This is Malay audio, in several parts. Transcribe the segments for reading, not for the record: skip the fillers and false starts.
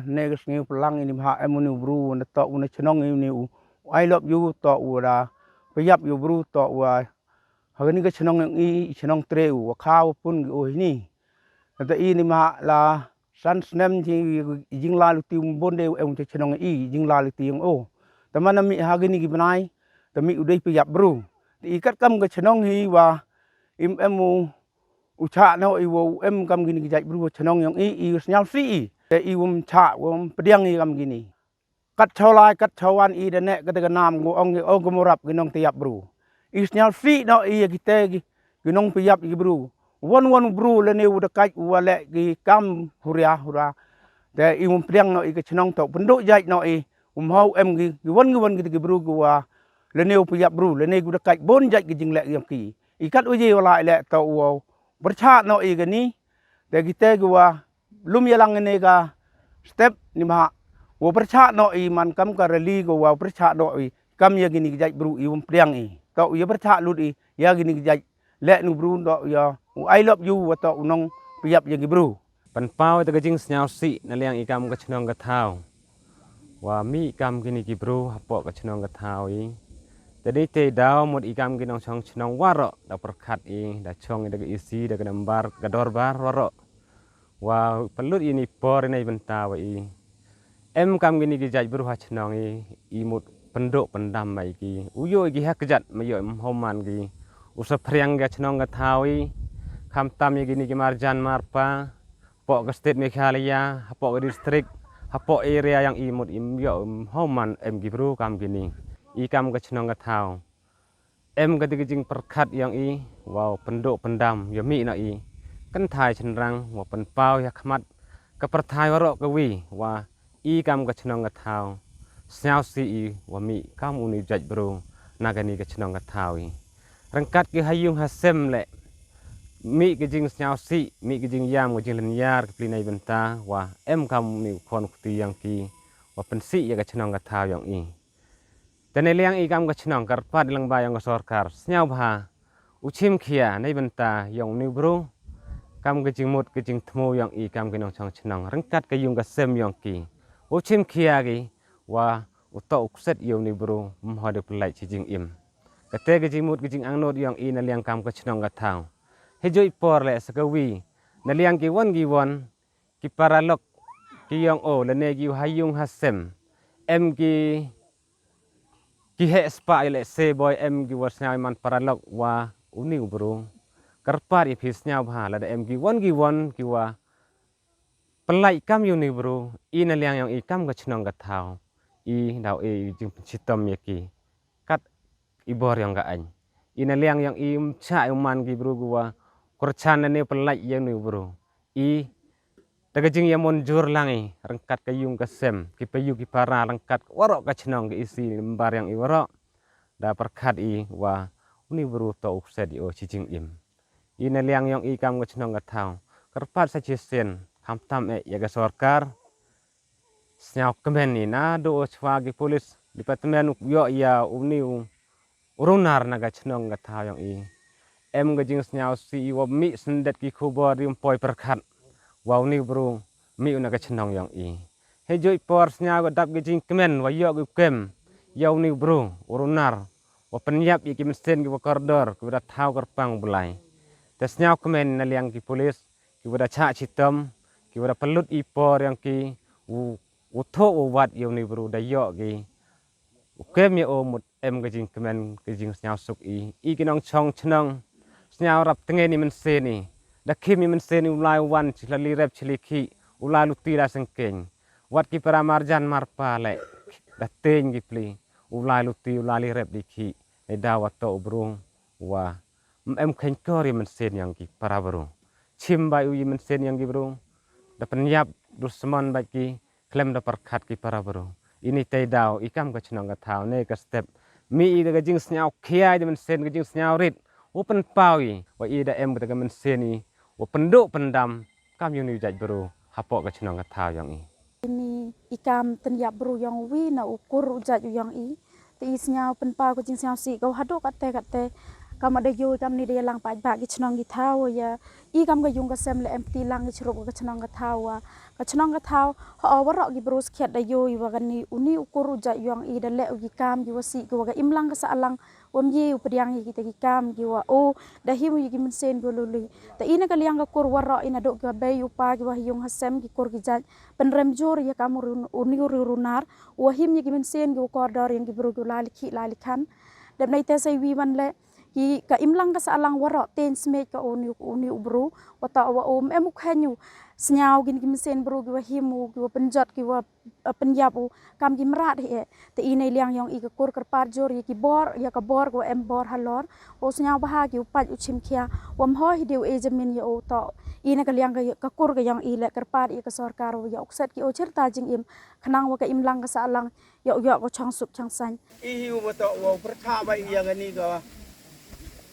negas ngi pelang ini ha emuni bru na to una chenong ini I love you to ura payap yu bru to wa hagani ga chenong i chenong tre wa khaw pun o ini ta ini ma la san snem ji jing la lu ti bonde em chenong i jing la lu ti o ta mana mi hagani gi banai ta mi udai payap bru ti kat kam ga chenong hi wa im emu ucha no i wo em kam gini jai bru chenong yang i nyal si te i cha pediang i kam gini kat cholai kat chawan i dane kata nam go ong gomorap ginong tiap bru i nyal si no i kite ginong piap i bru won bru le ne uda kai wale gi kam huria te i pediang no i ke chenong to penduk jai no i hau em gi won gi bru gua le ne piap bru le ne uda kai bon jai gi jing le yang ki i kat uji wala le to wo berchat no i gani te kita gua lum yalang ne ga step ni ma wo berchat no i man kam ka reli gua berchat no i kam ya gini jai bru i priang i to ya berchat lut i ya gini jai le nu bru do ya I love you wa to nong piap ya gi bru pan pau te gajing snyau si na liang ikam ka chnong ka thau wa mi kam gini gi bru hapo ka chnong ka thau i jadi te daw mod ikam ginong chong chnong waro da perkhat i da chong da isi da gambar gador bar waro wa pelut ini por nei benta wa i em kam gini gi jaj bru ha chnong i mod penduk pendam mai ki uyo gi hak jat mayo homan gi usa priang ga chnong ga thau i kham tam ye gini gi marjan marpa po ga state Meghalaya hapo ga district hapo area yang imut im yo homan em gi bru kam gini ikam ka chnong ka thau em ka diging perkhat yang i wow penduk pendam yo mi na i kan thai chenrang wa pen pau ya khmat ka perthai waro ka wi wa ikam ka chnong ka thau snyau si i wa mi kam uni jaj bro nagani ka chnong ka thau i rangkat ki hayung hasem le mi ki jing snyau si mi ki jing yam ki jing lenyar ki plinai benta wa em kam ni khon khti yang ki wa pen si ya ka chnong ka thau yang i dan liang ikam ka chnong karpat lang bayang ka sorkar snyau bha uchim khia nei benta yong ni bro kam ka jing mut ka jing thmo yang ikam ki nong chong chnong rangkat ka yung ka sem yang ki uchim khia gi wa uto ukset yong ni bro mhode plai chi jing im ka te ka jing mut ka jing angnot yang i na liang kam ka chnong ka thau hejoi por le sakawi na liang ki won ki paralok ki yong o le ne gi hayung hasem em ki he spa ile se boy em gi wasnya man paralok wa uni bro karpar i phisnya bha la em gi won ki wa pelai kam uni bro i na liang yang i kam ga chnong ga thau i dau e jing chitom ye ki kat i bor yang ga an i na liang yang i cha man gi bro gua kurchan ne pelai yang ni bro i daga jing yamon jur langi rangkat kayung kasem ki payu ki para rangkat warok ka chnong ki isi mbar yang i warok da perkhat i wa uni bru to ukset i o chijing im i na liang yang i kam ka chnong ka thau karpat sa chisen ham tam e ya ga sorkar snyau kemen ni na do chwa ki polis departemen yo ya uni urunar na ga chnong ka thau yang i em ga jing snyau si i wa mi sendet ki khubor rim poi perkhat wow ni bro mi una ka chnong yang i hejoi por snya go dap gijing kemen wa yo gu kem yaw ni bro urunar wa penyap i ki mesin ki kordor ki da thau karpang bulai te snya kemen na liang ki polis ki da cha chitom ki da pelut i por yang ki u tho u wat yaw ni bro da yo ki kem ye o mut em gijing kemen gijing snya suk i ki nong chong chnong snya rap tenge ni mesin ni da kimi men seni ulai wan chilali rep chiliki ulai luti da sengkeng wat ki para marjan marpa le da teng gi pli ulai luti ulai rep diki e da wato bro wa em khen kori men sen yang ki para bro chim bai uyi men sen yang gi bro da penyap dusman bai ki klem da perkhat ki para bro ini te dau ikam ka chnong ka thau ne ka step mi i da jing snyau khiai da men sen ga jing snyau rit open pawi wa i da em ka men seni wa penduk pendam kam yuni jaj bro hapo ka chnong ka thau yang i ini ikam tenyap bro yang wi na ukur jaj yang i ti isnya pen pa ko jing siao si ko hado kate kam ada yo kam ni dia lang pa ba gi chnong gi thau ya I kam ga yung ga sem le empty lang gi chrup ga chnong ga thau ga chnong ga thau ho wa ro gi bros khiat da yo I wa ga ni uni ukuru ja yong I da le gi kam gi wasi gi wa ga im lang ga sa lang wam ye upadiang gi ta gi kam gi wa o da hi mu gi men sen go luli ta ina ga liang ga kur wa ro ina do ga be yu pa gi wa yung ha sem gi kur gi ja pen rem jor ya kam uni runar wa him gi men sen gi ko dor yang gi bro go la li khan dam nay te sai wi man le ki ka imlang ka sa alang waro ten smek ka uni ubru wata wa em khanyu snyau gin kim sen bru gi wa himu gi wa penjat gi wa penyapu kam gi mrat he te inai liang yong I ka kur kar par jor ki bor ya ka bor go em bor halor o snyau bah gi upat u chim khia wam ho hi deu e jamin ya o to ina ka liang ka kur ga yang I le kar par I ka sarkar ya ukset ki o certa jing im khnang wa ka imlang ka sa alang ya ko chang sup chang san I hiu beto wa pertha ba yang ni ka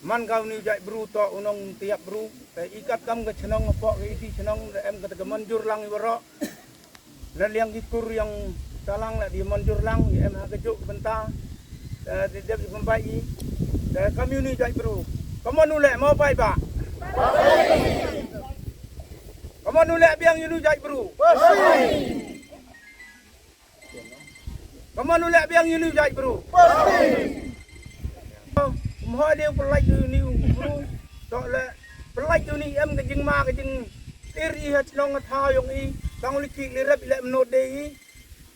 man kau ni jai bru to unong tiap bru te ikat kam ke chenong po ke isi chenong em ke ke manjur lang ibro le liang ikur yang talang la di manjur lang em ha ke juk benta de de pembai de kami ni jai bru kamu nu le mau pai ba kamu nu le biang yu jai bru kamu nu le biang yu jai bru Mọi điều phải lấy từ nhiều bru, đó là phải lấy từ nhiều em cái chừng ma cái chừng iri hết nông thao yung I, tang lịch kỹ lirap ilem nốt đây,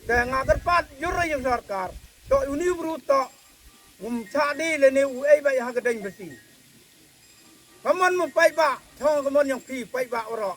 để ngã cái phát jurah yang sarkar, đó uni bru đó, cha đi lên nhiều ấy vậy ha cái đánh besi, kaman mau pai ba, thong kaman yang pi pai ba orang.